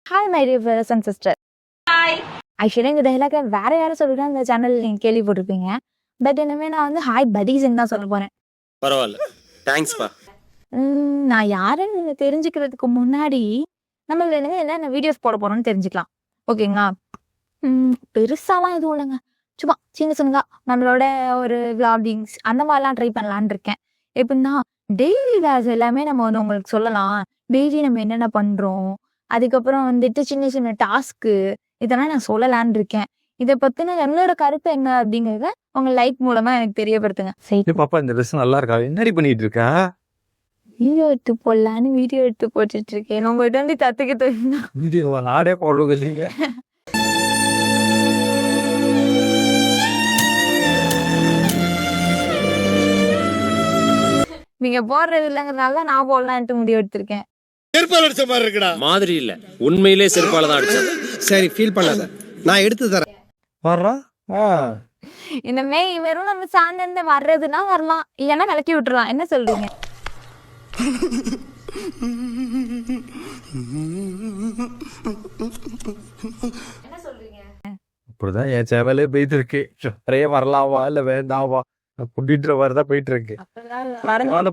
Hi my dear brothers and sister. Hi. Actually இந்த டைலாக வேற யாரும் சொல்லிட்டு இந்த சேனல் நீங்கள் கேள்விப்பட்டிருப்பீங்க. பட் இனிமேல் நான் வந்து ஹாய் பதீஸ்ன்னு தான் சொல்ல போகிறேன். பரவாயில்ல, தேங்க்ஸ்ப்பா. நான் யாருன்னு தெரிஞ்சுக்கிறதுக்கு முன்னாடி நம்ம இனிமேல் என்னென்ன வீடியோஸ் போட போகிறோம்னு தெரிஞ்சுக்கலாம். ஓகேங்களா? பெருசாலாம் எதுவும் இல்லைங்க, சும்மா சின்ன சின்னதா நம்மளோட ஒரு விளாகிங்ஸ் அந்த மாதிரிலாம் ட்ரை பண்ணலான் இருக்கேன். எப்படின்னா டெய்லி வேஸ் எல்லாமே நம்ம வந்து உங்களுக்கு சொல்லலாம். டெய்லி நம்ம என்னென்ன பண்ணுறோம், அதுக்கப்புறம் வந்துட்டு சின்ன சின்ன டாஸ்க்கு இதெல்லாம் நான் சொல்லலான் இருக்கேன். இதை பற்றின என்னோட கருத்து என்ன அப்படிங்கிறத உங்க லைக் மூலமா எனக்கு தெரியப்படுத்துங்க. சரி பாப்பா, இந்த ட்ரெஸ் நல்லா இருக்கா? என்னடி பண்ணிட்டு இருக்க? வீடியோ எடுத்து போடலான்னு வீடியோ எடுத்து போட்டுட்டு இருக்கேன். உங்கள்கிட்ட வந்து தத்துக்கு தெரியுமா? வீடியோ நாடே போடுறீங்க. நீங்க போடுறது இல்லைங்கிறதுனால நான் போடலான்ட்டு முடிவு எடுத்திருக்கேன். செருப்பால அடிச்ச மாதிரி இருக்குடா. மாதிரி இல்ல, உண்மையிலே செருப்பால தான் அடிச்சேன். சரி, ஃபீல் பண்ணாத, நான் எடுத்து தரேன். வர்றா? இந்த மெய் வெறும் நம்ம சார்ந்து வர்றதுன்னா வரலாம், இல்லைன்னா விளக்கி விட்டுறலாம். என்ன சொல்றீங்க? இப்படிதான் என் சேவலே போயிட்டு இருக்கு. நிறைய வரலாவா இல்ல வேண்டாவா கூட்டிட்டு வரதான் போயிட்டு இருக்கு.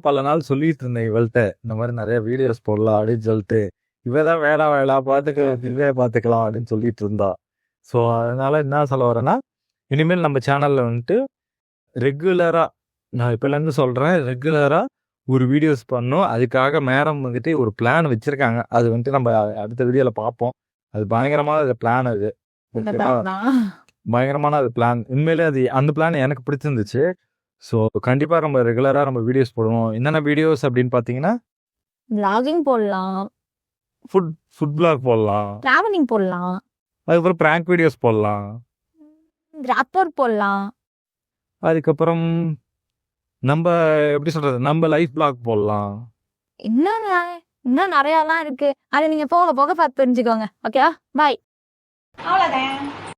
பல நாள் சொல்லிட்டு இருந்தேன் இவள்கிட்ட, இந்த மாதிரி நிறைய வீடியோஸ் போடலாம் அப்படின்னு சொல்லிட்டு. இவதான் வேணாம் பாத்துக்கலாம் அப்படின்னு சொல்லிட்டு இருந்தா. ஸோ அதனால என்ன சொல்ல வரேன்னா, இனிமேல் நம்ம சேனல்ல வந்துட்டு ரெகுலரா, நான் இப்பல இருந்து சொல்றேன், ரெகுலரா ஒரு வீடியோஸ் பண்ணோம். அதுக்காக மேடம் வந்துட்டு ஒரு பிளான் வச்சிருக்காங்க. அது வந்துட்டு நம்ம அடுத்த வீடியோல பார்ப்போம். அது பயங்கரமான பிளான். அது பயங்கரமான அது பிளான். உண்மையிலே அது அந்த பிளான் எனக்கு பிடிச்சிருந்துச்சு. ஸோ கண்டிப்பா நம்ம ரெகுலரா நம்ம வீடியோஸ் போடுவோம். என்னென்ன வீடியோஸ் அப்படின்னு பாத்தீங்கன்னா, vlogging போடலாம், ஃபுட் பிளாக் போடலாம், டிராவலிங் போடலாம், அதுக்கப்புறம் பிராங்க் வீடியோஸ் போடலாம், ராப்பர் போடலாம், அதுக்கப்புறம் நம்ம எப்படி சொல்றது, நம்ம லைஃப் பிளாக் போடலாம். இன்னும் நிறையாலாம் இருக்கு. அதை நீங்க போக போக பார்த்து தெரிஞ்சுக்கோங்க. ஓகேவா? பாய். அவ்வளோதான்.